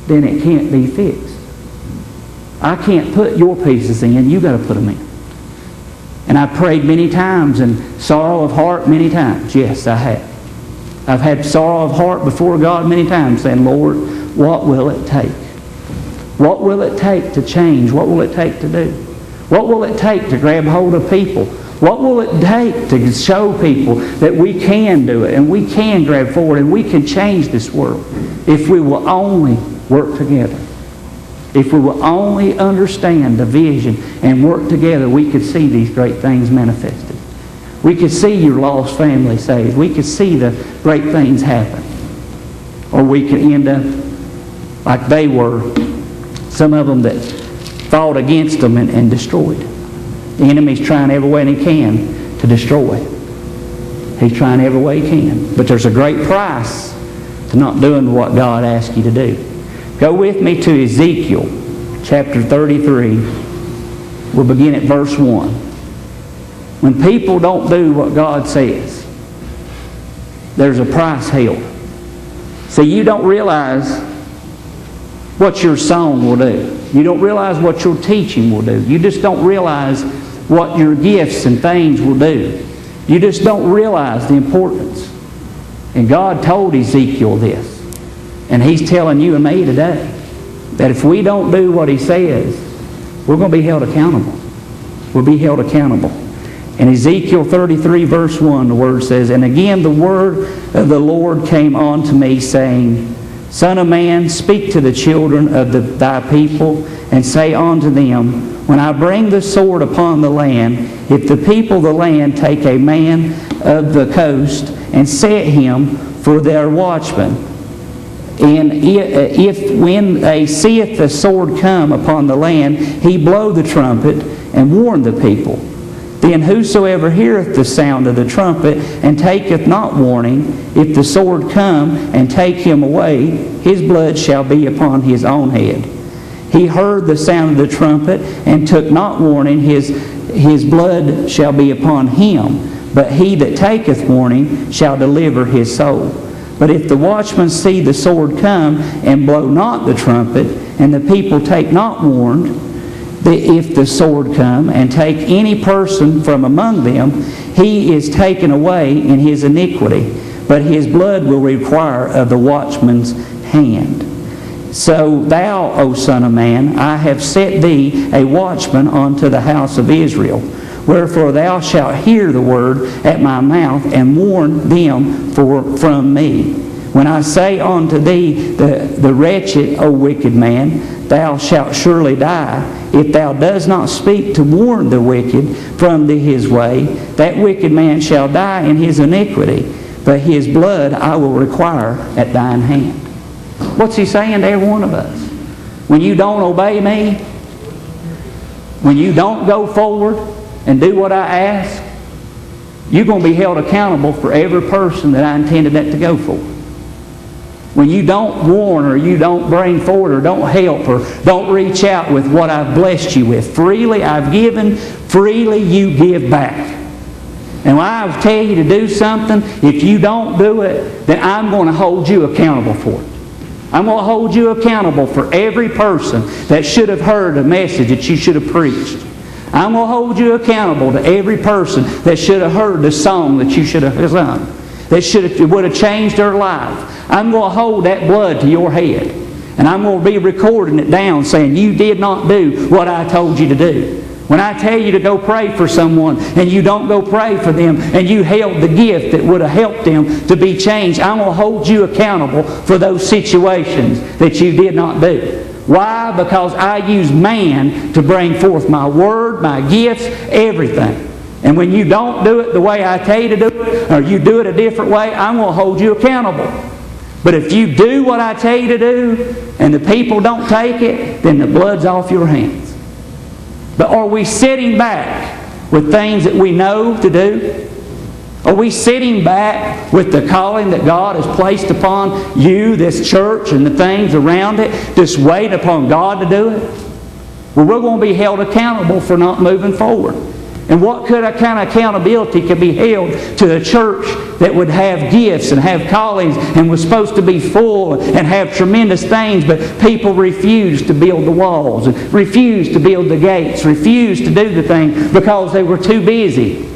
then it can't be fixed. I can't put your pieces in. You got to put them in. And I've prayed many times and sorrow of heart many times. Yes, I have. I've had sorrow of heart before God many times saying, Lord, what will it take? What will it take to change? What will it take to do? What will it take to grab hold of people? What will it take to show people that we can do it and we can grab forward and we can change this world if we will only work together? If we will only understand the vision and work together, we could see these great things manifested. We could see your lost family saved. We could see the great things happen. Or we could end up like they were, some of them that fought against them and destroyed. The enemy's trying every way he can to destroy. He's trying every way he can. But there's a great price to not doing what God asks you to do. Go with me to Ezekiel chapter 33. We'll begin at verse 1. When people don't do what God says, there's a price held. See, you don't realize what your song will do. You don't realize what your teaching will do. You just don't realize what your gifts and things will do. You just don't realize the importance. And God told Ezekiel this. And He's telling you and me today that if we don't do what He says, we're going to be held accountable. We'll be held accountable. In Ezekiel 33 verse 1, the Word says, And again the word of the Lord came unto me, saying, Son of man, speak to the children of thy people, and say unto them, When I bring the sword upon the land, if the people of the land take a man of the coast, and set him for their watchman, and if when they seeth the sword come upon the land, he blow the trumpet and warn the people, then whosoever heareth the sound of the trumpet and taketh not warning, if the sword come and take him away, his blood shall be upon his own head. He heard the sound of the trumpet and took not warning, his blood shall be upon him. But he that taketh warning shall deliver his soul. But if the watchman see the sword come and blow not the trumpet, and the people take not warned, if the sword come and take any person from among them, he is taken away in his iniquity, but his blood will require of the watchman's hand. So thou, O son of man, I have set thee a watchman unto the house of Israel. Wherefore thou shalt hear the word at my mouth, and warn them from me. When I say unto thee, the wretched, O wicked man, thou shalt surely die, if thou dost not speak to warn the wicked from his way, that wicked man shall die in his iniquity, but his blood I will require at thine hand. What's he saying to every one of us? When you don't obey me, when you don't go forward and do what I ask, you're going to be held accountable for every person that I intended that to go for. When you don't warn, or you don't bring forward, or don't help, or don't reach out with what I've blessed you with. Freely I've given, freely you give back. And when I tell you to do something, if you don't do it, then I'm going to hold you accountable for it. I'm going to hold you accountable for every person that should have heard a message that you should have preached. I'm going to hold you accountable to every person that should have heard the song that you should have sung, that would have changed their life. I'm going to hold that blood to your head. And I'm going to be recording it down saying, you did not do what I told you to do. When I tell you to go pray for someone and you don't go pray for them, and you held the gift that would have helped them to be changed, I'm going to hold you accountable for those situations that you did not do. Why? Because I use man to bring forth my word, my gifts, everything. And when you don't do it the way I tell you to do it, or you do it a different way, I'm going to hold you accountable. But if you do what I tell you to do, and the people don't take it, then the blood's off your hands. But are we sitting back with things that we know to do? Are we sitting back with the calling that God has placed upon you, this church, and the things around it, just waiting upon God to do it? Well, we're going to be held accountable for not moving forward. And what kind of accountability could be held to a church that would have gifts and have callings and was supposed to be full and have tremendous things, but people refused to build the walls, and refused to build the gates, refused to do the thing because they were too busy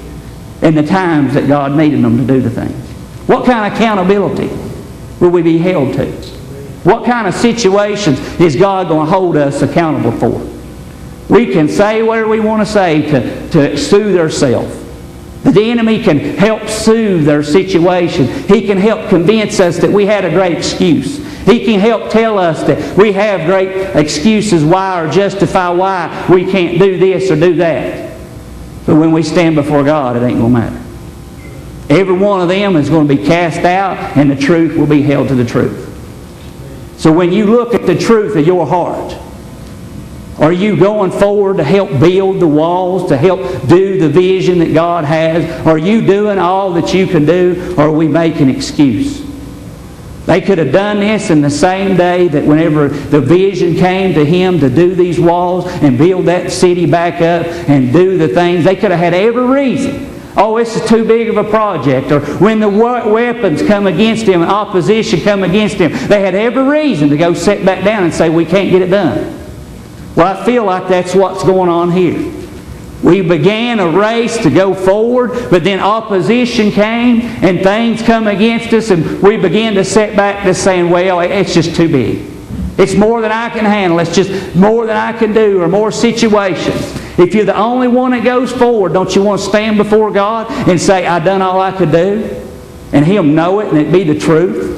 in the times that God needed them to do the things? What kind of accountability will we be held to? What kind of situations is God going to hold us accountable for? We can say whatever we want to say to soothe ourselves. The enemy can help soothe their situation. He can help convince us that we had a great excuse. He can help tell us that we have great excuses why, or justify why we can't do this or do that. But when we stand before God, it ain't going to matter. Every one of them is going to be cast out, and the truth will be held to the truth. So when you look at the truth of your heart, are you going forward to help build the walls, to help do the vision that God has? Are you doing all that you can do, or are we making an excuse? They could have done this in the same day that whenever the vision came to him to do these walls and build that city back up and do the things. They could have had every reason. Oh, this is too big of a project. Or when the weapons come against him and opposition come against him, they had every reason to go sit back down and say, we can't get it done. Well, I feel like that's what's going on here. We began a race to go forward, but then opposition came and things come against us, and we began to sit back to saying, well, it's just too big. It's more than I can handle. It's just more than I can do, or more situations. If you're the only one that goes forward, don't you want to stand before God and say, I done all I could do? And He'll know it and it be the truth?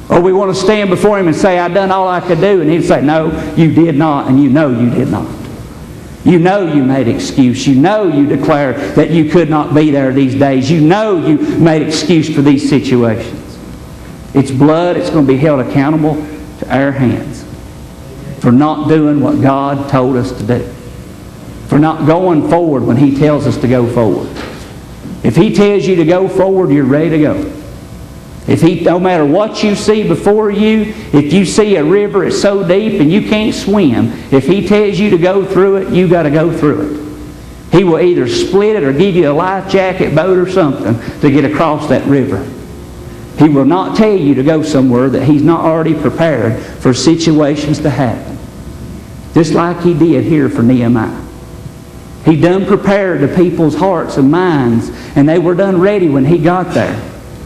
Or we want to stand before Him and say, I done all I could do, and He'd say, no, you did not, and you know you did not. You know you made excuse. You know you declared that you could not be there these days. You know you made excuse for these situations. It's blood. It's going to be held accountable to our hands for not doing what God told us to do. For not going forward when He tells us to go forward. If He tells you to go forward, you're ready to go. If He, no matter what you see before you, if you see a river that's so deep and you can't swim, if He tells you to go through it, you got to go through it. He will either split it or give you a life jacket, boat, or something to get across that river. He will not tell you to go somewhere that He's not already prepared for situations to happen. Just like He did here for Nehemiah. He done prepared the people's hearts and minds, and they were done ready when He got there.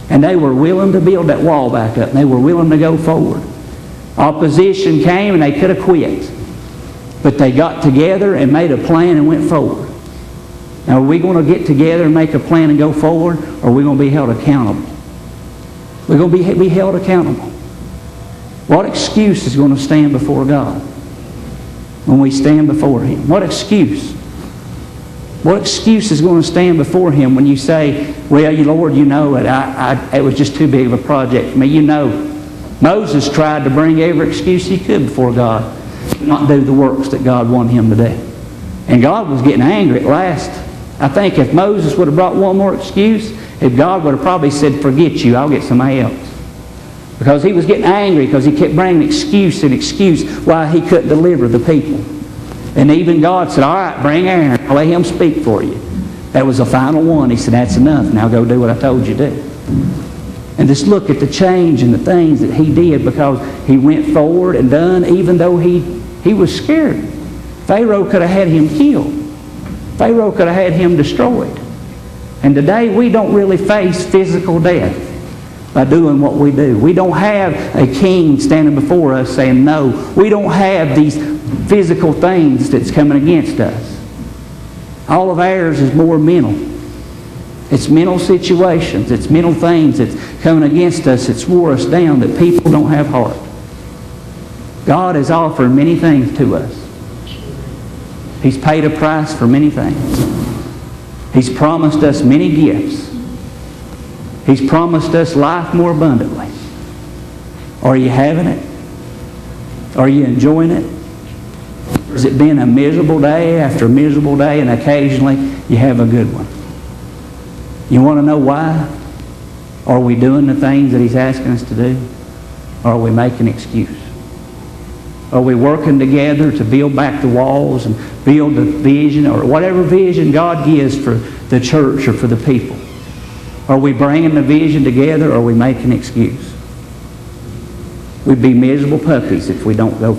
And they were willing to build that wall back up. And they were willing to go forward. Opposition came and they could have quit. But they got together and made a plan and went forward. Now, are we going to get together and make a plan and go forward? Or are we going to be held accountable? We're going to be held accountable. What excuse is going to stand before God when we stand before Him? What excuse? What excuse is going to stand before Him when you say, well, Lord, you know it. It was just too big of a project for me. You know, Moses tried to bring every excuse he could before God to not do the works that God wanted him to do. And God was getting angry at last. I think if Moses would have brought one more excuse, if God would have probably said, forget you, I'll get somebody else. Because he was getting angry because he kept bringing excuse and excuse why he couldn't deliver the people. And even God said, all right, bring Aaron. I'll let him speak for you. That was the final one. He said, that's enough. Now go do what I told you to do. And just look at the change and the things that he did because he went forward and done even though he was scared. Pharaoh could have had him killed. Pharaoh could have had him destroyed. And today we don't really face physical death by doing what we do. We don't have a king standing before us saying no. We don't have these physical things that's coming against us. All of ours is more mental. It's mental situations. It's mental things that's coming against us. It's wore us down that people don't have heart. God has offered many things to us. He's paid a price for many things. He's promised us many gifts. He's promised us life more abundantly. Are you having it? Are you enjoying it? Has it been a miserable day after a miserable day and occasionally you have a good one? You want to know why? Are we doing the things that He's asking us to do? Or are we making an excuse? Are we working together to build back the walls and build the vision, or whatever vision God gives for the church or for the people? Are we bringing the vision together, or are we making an excuse? We'd be miserable puppies if we don't go